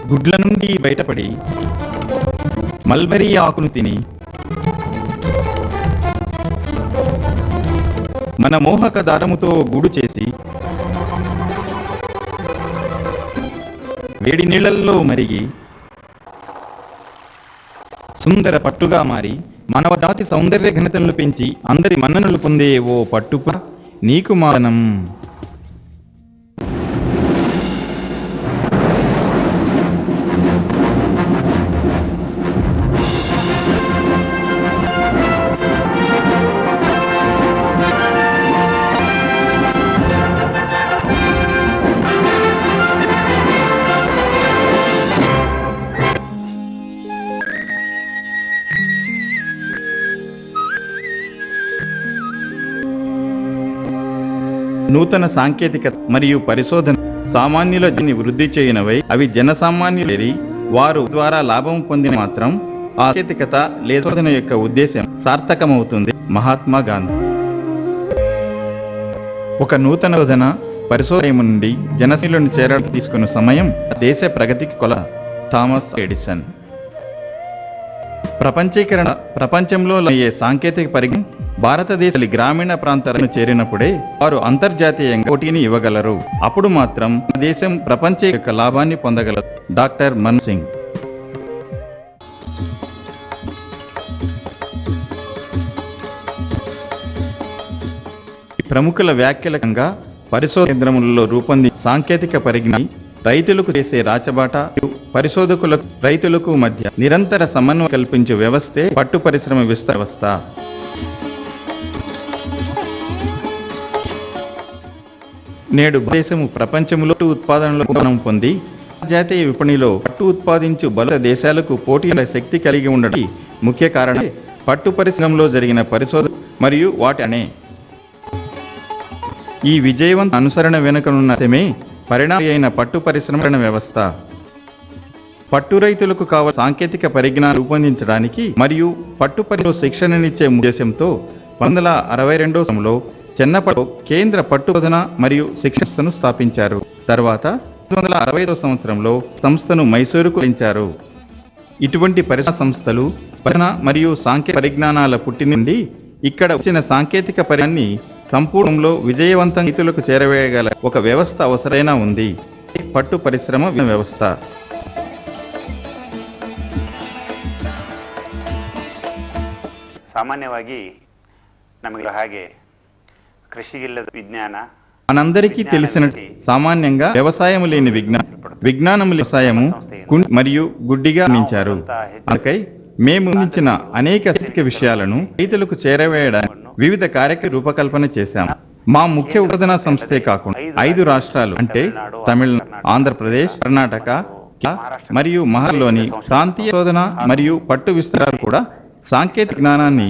గుడ్ల నుండి బయటపడి మల్బరీ ఆకును తిని మన మోహక దారముతో గూడు చేసి వేడి నీళ్లల్లో మరిగి సుందర పట్టుగా మారి మానవ జాతి సౌందర్య ఘనతలను పెంచి అందరి మన్ననలు పొందే ఓ పట్టుప నీకు మానం. నూతన సాంకేతికత మరియు పరిశోధన సామాన్యుల జీని వృద్ధి చేయనవై అవి జనసామాన్యులేరి వారు ద్వారా లాభం పొందిన మాత్రం ఆ సాంకేతికత లేదా శోధన యొక్క ఉద్దేశం సార్థకమవుతుంది. మహాత్మా గాంధీ. ఒక నూతన శోధన పరిశోధన నుండి జనశీలను చేరడానికి తీసుకున్న సమయం దేశ ప్రగతికి కొల. Thomas Edison. ప్రపంచీకరణ ప్రపంచంలో అయ్యే సాంకేతిక పరిజ్ఞానం భారతదేశ గ్రామీణ ప్రాంతాలను చేరినప్పుడే వారు అంతర్జాతీయంగా పోటీని ఇవ్వగలరు. అప్పుడు మాత్రం దేశం ప్రపంచ యొక్క లాభాన్ని పొందగలరు. డాక్టర్ మన్మోహన్ సింగ్. ప్రముఖుల వ్యాఖ్యలకంగా పరిశోధన కేంద్రములలో రూపొందించిన సాంకేతిక పరిజ్ఞానం రైతులకు చేసే రాచబాట, పరిశోధకులకు రైతులకు మధ్య నిరంతర సమన్వయం కల్పించే వ్యవస్థే పట్టు పరిశ్రమ విస్తరణ వ్యవస్థ. నేడు దేశము ప్రపంచంలో పట్టు ఉత్పాదనలో గమనం పొంది జాతీయ విపణిలో పట్టు ఉత్పాదించు బల దేశాలకు పోటీ శక్తి కలిగి ఉండడం ముఖ్య కారణం పట్టు పరిశ్రమలో జరిగిన పరిశోధన మరియు వాటి అనే ఈ విజయవంత అనుసరణ వెనుకనున్నమే పరిణామం అయిన పట్టు పరిశ్రమ వ్యవస్థ. పట్టు రైతులకు కావాల్సిన సాంకేతిక పరిజ్ఞానం రూపొందించడానికి మరియు పట్టు పరిశ్రమలో శిక్షణనిచ్చే ఉద్దేశంతో 1962 సంవత్సరంలో చెన్నపల్లిలో కేంద్ర పట్టు బోధన మరియు శిక్షణ సంస్థను స్థాపించారు. తర్వాత 1965 సంవత్సరంలో సంస్థను మైసూరుకు పెంచారు. ఇటువంటి పరిశోధన సంస్థలు పరిశోధన మరియు సాంకేతిక పరిజ్ఞానాల పుట్టి నుండి ఇక్కడ వచ్చిన సాంకేతిక పరిజ్ఞానాన్ని సంపూర్ణంలో విజయవంతంగా రైతులకు చేరవేయగల ఒక వ్యవస్థ అవసరమైన ఉంది. పట్టు పరిశ్రమ వ్యవస్థ. ಸಾಮಾನ್ಯವಾಗಿ ನಮಗೆ ಹಾಗೆ ಕೃಷಿಗಿಲ್ಲದ ವಿಜ್ಞಾನ మనందరికీ తెలిసిన సామాన్యంగా వ్యవసాయము లేని విజ్ఞానము వ్యవసాయము మరియు గుడ్డిగా అందించారు. అందుకై మేము అందించిన అనేక విషయాలను రైతులకు చేరవేయడానికి వివిధ కార్యక్రమ రూపకల్పన చేశాము. మా ముఖ్య ఉపజన సంస్థే కాకుండా 5 రాష్ట్రాలు అంటే తమిళనాడు, ఆంధ్రప్రదేశ్, కర్ణాటక మరియు మహారాష్ట్రలోని ప్రాంతీయ శోధన మరియు పట్టు విస్తరణలు కూడా సాంకేతిక జ్ఞానాన్ని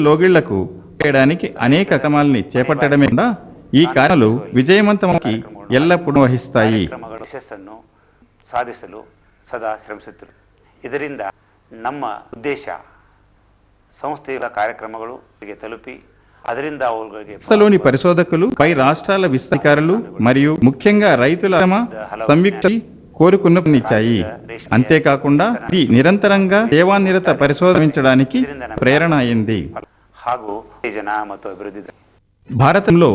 లోగిళ్లకు చేయడానికి అనేక క్రమాలని చేపట్టడమే కాకుండా ఈ కార్యాలు విజయవంతమకి ఎల్లప్పుడూ వహిస్తాయి. ಯಶಸ್ಸನ್ನು ಸಾಧಿಸಲು ಸದಾ ಶ್ರಮಿಸುತ್ತಿರು. ಇದರಿಂದ ನಮ್ಮ ಉದ್ದೇಶ ಸಂಸ್ಥೆಯ ಕಾರ್ಯಕ್ರಮಗಳು ತಲುಪಿ ಅದರಿಂದ సంస్థలోని పరిశోధకులు పై రాష్ట్రాల విస్తరణలు మరియు ముఖ్యంగా రైతుల సంయుక్త కోరుకున్ననిచ్చాయి. అంతేకాకుండా ఇది నిరంతరంగా సేవానిరత పరిశోధించడానికి ప్రేరణ అయింది. భారతంలో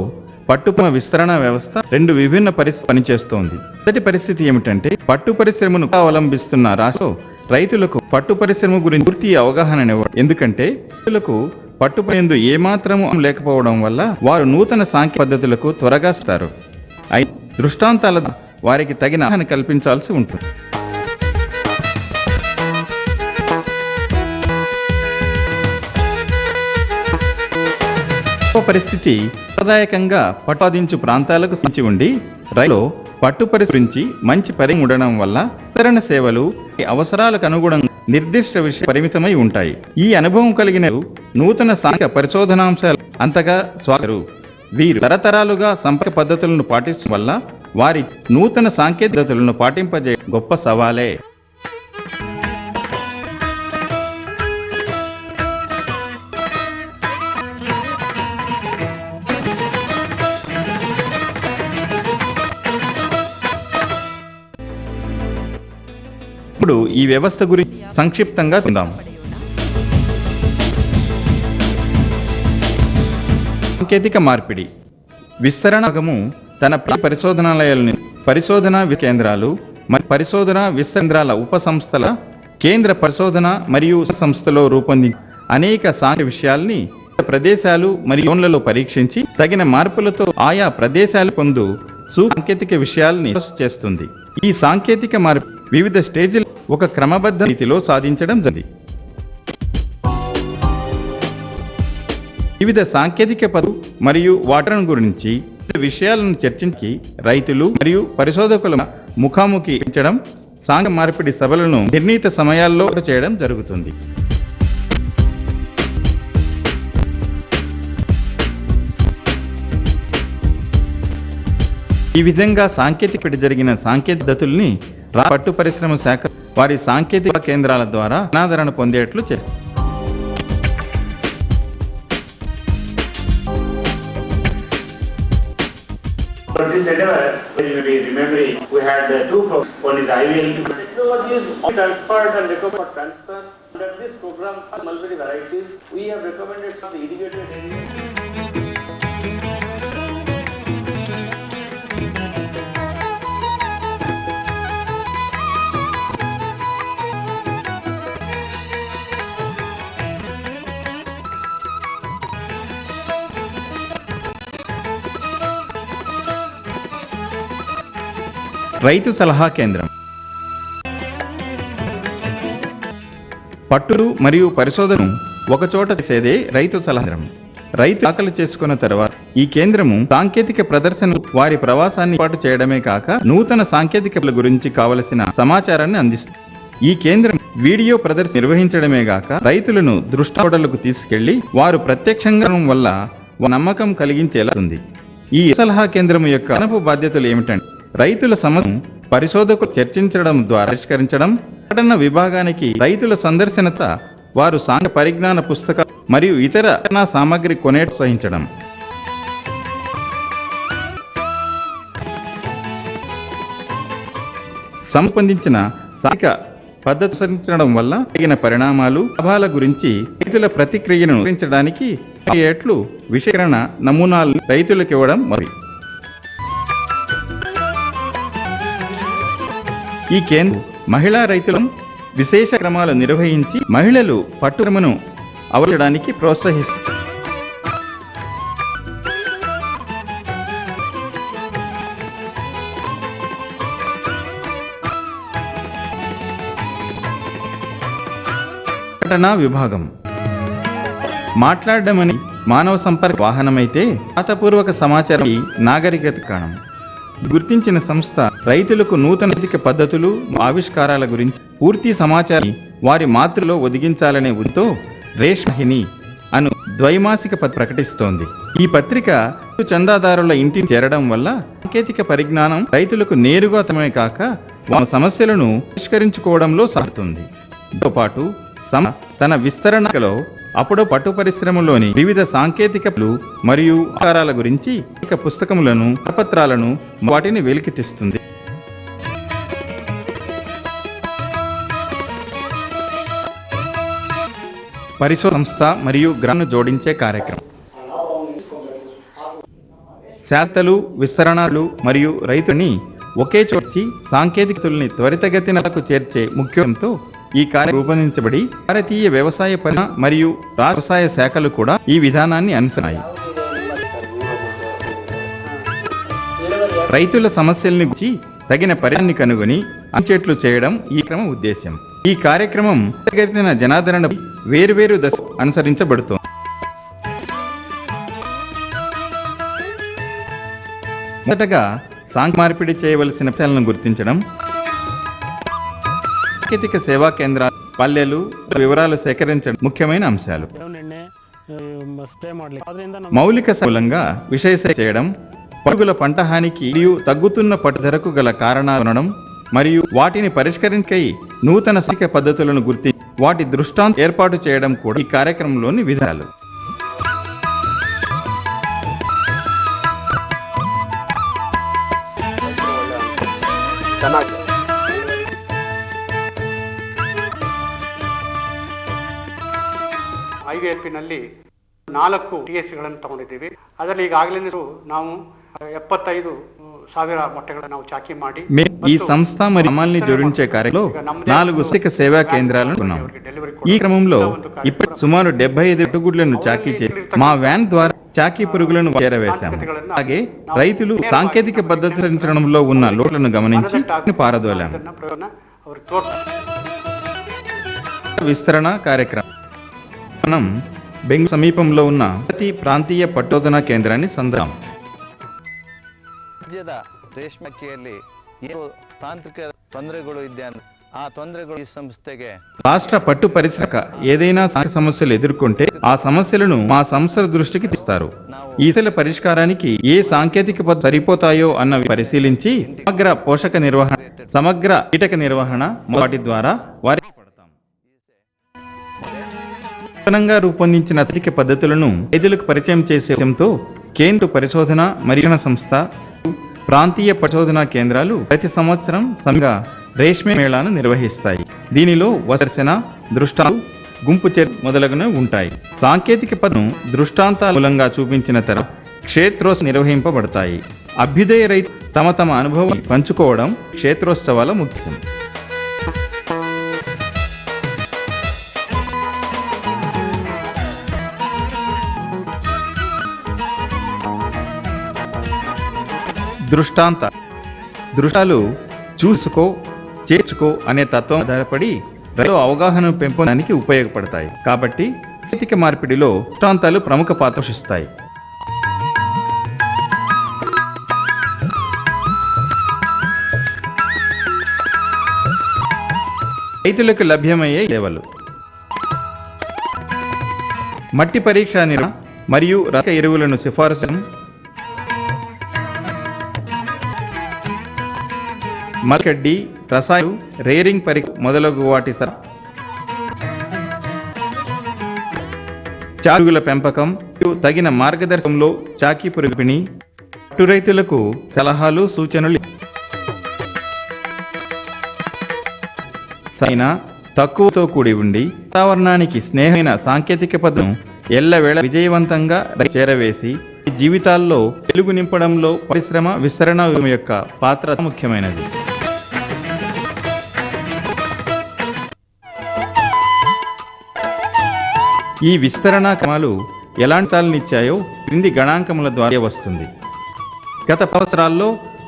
పట్టుపరిశ్రమ విస్తరణ వ్యవస్థ 2 విభిన్న పరిస్థితులు పనిచేస్తోంది. మొదటి పరిస్థితి ఏమిటంటే పట్టు పరిశ్రమను అవలంబిస్తున్న రాష్ట్రంలో రైతులకు పట్టు పరిశ్రమ గురించి పూర్తి అవగాహన ఇవ్వడం. ఎందుకంటే రైతులకు పట్టుపయందు ఏమాత్రము లేకపోవడం వల్ల వారు నూతన సాంకేతిక పద్ధతులకు త్వరగా వస్తారు. అయితే దృష్టాంతాల వారికి తగిన అవగాహన కల్పించాల్సి ఉంటుంది. పరిస్థితి సాంప్రదాయకంగా పట్టుదించు ప్రాంతాలకు సంచి ఉండి రైలు పట్టు పరిస్థితి గురించి మంచి పరిజ్ఞానం ఉండడం వల్ల వితరణ సేవలు అవసరాలకు అనుగుణంగా నిర్దిష్ట విషయం పరిమితమై ఉంటాయి. ఈ అనుభవం కలిగిన నూతన సాంకేతిక పరిశోధనాంశాలు అంతగా స్వాగతరు. వీరు తరతరాలుగా సంపర్క పద్ధతులను పాటించడం వల్ల వారి నూతన సాంకేతిక పద్ధతులను పాటింపజే గొప్ప సవాలే. ఇప్పుడు ఈ వ్యవస్థ గురించి సంక్షిప్తంగా చూద్దాం. సాంకేతిక మార్పిడి. విస్తరణ భాగము తన పరిశోధనాలయాలను పరిశోధనా కేంద్రాలు మరియు పరిశోధనా విస్తరణల ఉపసంస్థల కేంద్ర పరిశోధన మరియు సంస్థలో రూపొందించిన అనేక సాంకేతిక విషయాల్ని ప్రదేశాలు మరియు జోన్లలో పరీక్షించి తగిన మార్పులతో ఆయా ప్రదేశాలు పొందు సాంకేతిక విషయాల్ని చేస్తుంది. ఈ సాంకేతిక మార్పు వివిధ స్టేజ్లు ఒక క్రమబద్ధ రీతిలో సాధించడం జరిగింది. వివిధ సాంకేతిక పద్ధతులు మరియు వాటి గురించి విషయాలను చర్చించి రైతులు మరియు పరిశోధకుల ముఖాముఖి ఇచ్చడం సాంకేతిక మార్పిడి సభలను నిర్ణీత సమయాల్లో చేయడం జరుగుతుంది. ఈ విధంగా సాంకేతిక జరిగిన సాంకేతిక పద్ధతుల్ని పట్టు పరిశ్రమ శాఖ వారి సాంకేతిక కేంద్రాల ద్వారా అనాదరణ పొందేట్లు చేస్తారు. For this endeavor, you may be remembering, we had two programs. One is IVL technologies, transport and recover transfer. Under this program, mulberry varieties, we have recommended for the irrigated areas. రైతు సలహా కేంద్రం. పట్టులు మరియు పరిశోధనను ఒకచోట చేసేదే రైతు సలహా కేంద్రం. రైతు దాఖలు చేసుకున్న తర్వాత ఈ కేంద్రము సాంకేతిక ప్రదర్శన వారి ప్రవాసాన్ని ఏర్పాటు చేయడమే కాక నూతన సాంకేతికతల గురించి కావలసిన సమాచారాన్ని అందిస్తుంది. ఈ కేంద్రం వీడియో ప్రదర్శన నిర్వహించడమే గాక రైతులను దృష్టాలకు తీసుకెళ్లి వారు ప్రత్యక్షంగా వల్ల నమ్మకం కలిగించేలా ఉంది. ఈ సలహా కేంద్రం యొక్క అదనపు బాధ్యతలు ఏమిటంటే రైతుల సమస్యను పరిశోధకులు చర్చించడం ద్వారా పరిష్కరించడం, ప్రకటన విభాగానికి రైతుల సందర్శనత వారు సాంకేతిక పరిజ్ఞాన పుస్తకాలు మరియు ఇతర సామాగ్రి కొనే ప్రోత్సహించడం. సంబంధించిన సాంకేతిక పద్ధతి అనుసరించడం వల్ల తగిన పరిణామాలు లాభాల గురించి రైతుల ప్రతిక్రియను వివరించడానికి ఏట్లు విషయకరణ నమూనాలను రైతులకు ఇవ్వడం మరి. ఈ కేంద్రం మహిళా రైతులను విశేష క్రమాలు నిర్వహించి మహిళలు పట్టురమను అవలంబించడానికి ప్రోత్సహిస్తుంది. ప్రకటన విభాగం. మాట్లాడమని మానవ సంపర్క వాహనమైతే వ్రాతపూర్వక సమాచారం నాగరికత కారణం. గుర్తించిన సంస్థ రైతులకు నూతన సాంకేతిక పద్ధతులు ఆవిష్కారాల గురించి పూర్తి సమాచారాన్ని వారి మాతృలో ఒదిగించాలనే ఉద్దేశంతో రేష్మహిని అను ద్వైమాసిక ప్రకటిస్తోంది. ఈ పత్రిక చందాదారుల ఇంటిని చేరడం వల్ల సాంకేతిక పరిజ్ఞానం రైతులకు నేరుగా తమే కాక వారి సమస్యలను పరిష్కరించుకోవడంలో సాగుతుంది. దీంతో పాటు తన విస్తరణలో అప్పుడు పట్టు పరిశ్రమలోని వివిధ సాంకేతికలు మరియు ఆకారాల గురించి పుస్తకములను కరపత్రాలను వాటిని వెలికితీస్తుంది. పరిశోధన సంస్థ మరియు గ్రామాలను జోడించే కార్యక్రమం. శాస్త్రలు, విస్తరణలు మరియు రైతుని ఒకే చోచి సాంకేతికతల్ని త్వరితగతినకు చేర్చే ముఖ్యంతో ఈ కార్యం రూపొందించబడి భారతీయ వ్యవసాయ మరియు వ్యవసాయ శాఖలు కూడా ఈ విధానాన్ని అనుసరించాయి. రైతుల సమస్యల్ని గురించి తగిన పరిహారాన్ని కనుగొని అంచెట్లు చేయడం ఈ క్రమ ఉద్దేశం. ఈ కార్యక్రమం జనాదరణ వేరువేరు దశ అనుసరించబడుతోంది. మొదటగా సాంకేతిక మార్పిడి చేయవలసిన అంశాలను గుర్తించడం, సాంకేతిక సేవా కేంద్రాలు, పల్లెలు వివరాలు సేకరించడం ముఖ్యమైన అంశాలు. మౌలిక మూలంగా విషయ చేయడం, పరుగుల పంట హానికి మరియు తగ్గుతున్న పట్టుధరకు గల కారణాలు ఉండడం మరియు వాటిని పరిష్కరించే నూతన సాంకేతిక పద్ధతులను గుర్తించి వాటి దృష్టాంతం ఏర్పాటు చేయడం కూడా ఈ కార్యక్రమంలోని విధానాలు. WLPನಲ್ಲಿ 4 TSCಗಳನ್ನು ತಗೊಂಡಿದ್ದೀವಿ. ಅದರಲ್ಲಿ ಈಗಾಗಲೇ ನಾವು 75,000 మొట్టಗಳನ್ನು ನಾವು ಚಾಕಿ ಮಾಡಿ ఈ సంస్థ మరియు అమల్ని జోడించే కార్యక్రమంలో 4 ఉచిత సేవా కేంద్రాలను ఉన్నాం. ఈ క్రమంలో ఇప్పుడు సుమారు 75 పట్టుగుడ్లను చాకీ చేసి మా వ్యాన్ ద్వారా చాకీ పురుగులను చేరవేశాము. అలాగే రైతులు సాంకేతిక పద్ధతి అనుసరించడంలో ఉన్న లోట్లను గమనించి పారదోలాము. విస్తరణ కార్యక్రమం మనం బెంగళూరు సమీపంలో ఉన్న ప్రతి ప్రాంతీయ పట్టోదన కేంద్రాన్ని సందర్శించాం. ರಾಜ್ಯದ ರೇಷ್ಮೆ ಅಕ್ಕಿಯಲ್ಲಿ ಏನು ತಾಂತ್ರಿಕ ತೊಂದರೆಗಳು ಇದೆ ಆ ತೊಂದರೆಗಳು ಈ ಸಂಸ್ಥೆಗೆ రాష్ట్ర పట్టు పరిశ్రమ ఏదైనా సమస్యలు ఎదుర్కొంటే ఆ సమస్యలను మా సంస్థ దృష్టికి తెస్తారు. ఈ సమస్యల పరిష్కారానికి ఏ సాంకేతిక పద్ధతులు సరిపోతాయో అన్నవి పరిశీలించి సమగ్ర పోషక నిర్వహణ, సమగ్ర కీటక నిర్వహణ వాటి ద్వారా వారికి నూతనంగా రూపొందించిన సాంకేతిక పద్ధతులను రైతులకు పరిచయం చేసే ఉద్దేశంతో కేంద్ర పరిశోధన మరియు సంస్థ, ప్రాంతీయ పరిశోధనా కేంద్రాలు ప్రతి సంవత్సరం సమగ్ర రేష్మే మేళాను నిర్వహిస్తాయి. దీనిలో వసర్శన, దృష్టాంతాలు, గుంపు చర్చ మొదలగునవి ఉంటాయి. సాంకేతిక పద్ధతులను దృష్టాంతాల మూలంగా చూపించిన తర్వాత క్షేత్రోత్సవాలు నిర్వహింపబడతాయి. అభ్యుదయ రైతు తమ అనుభవాన్ని పంచుకోవడం క్షేత్రోత్సవాల ముఖ్యం. దృష్టాలు చూసుకో చేర్చుకో అనే తత్వం ఆధారపడి రైతుల అవగాహనను పెంపొందడానికి ఉపయోగపడతాయి. కాబట్టి సాంకేతిక మార్పిడిలో దృష్టాంతాలు ప్రముఖ పాత్ర పోషిస్తాయి. రైతులకు లభ్యమయ్యే సేవలు: మట్టి పరీక్ష నిర్వహణ మరియు రసాయన ఎరువులను సిఫారసు, మల్కడ్డి, రసాయన రేరింగ్ పరీక్ష మొదలగు వాటి చాకుల పెంపకం, తగిన మార్గదర్శనంలో చాకీ పురుగుపిణి, పట్టు రైతులకు సలహాలు సూచనలు, సైనా తక్కువతో కూడి ఉండి వాతావరణానికి స్నేహమైన సాంకేతిక పద్ధతులను ఎల్లవేళ విజయవంతంగా చేరవేసి జీవితాల్లో వెలుగు నింపడంలో పరిశ్రమ విస్తరణ యొక్క పాత్ర ముఖ్యమైనది. ఈ విస్తరణ క్రమాలు ఎలాంటి ఫలితాలనిచ్చాయో క్రింది గణాంకముల ద్వారా వస్తుంది. గత సంవత్సరాల్లో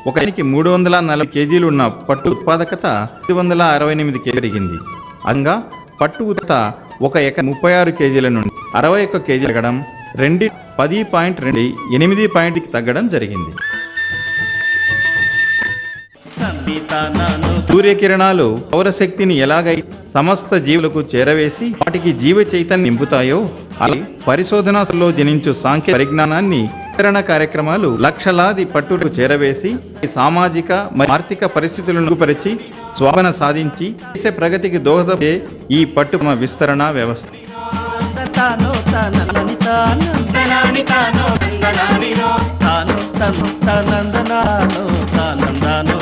ఒకరికి 340 కేజీలు ఉన్న పట్టు ఉత్పాదకత 568 కేజీలు పెరిగింది. అందుగా పట్టు ఉత్పత్తి 1 ఎకరం 36 కేజీల నుండి 61 కేజీలు తగ్గడం, 10.8 తగ్గడం జరిగింది. సూర్యకిరణాలు పౌరశక్తిని ఎలాగైతే సమస్త జీవులకు చేరవేసి వాటికి జీవ చైతన్యం నింపుతాయో అలాగే పరిశోధనలో జనించు సాంకేతిక పరిజ్ఞానాన్ని విస్తరణ కార్యక్రమాలు లక్షలాది పట్టుకు చేరవేసి సామాజిక మరియు ఆర్థిక పరిస్థితులను మెరుగుపరిచి స్వావన సాధించి దేశ ప్రగతికి దోహదపడే ఈ పట్టు విస్తరణ వ్యవస్థ. తాను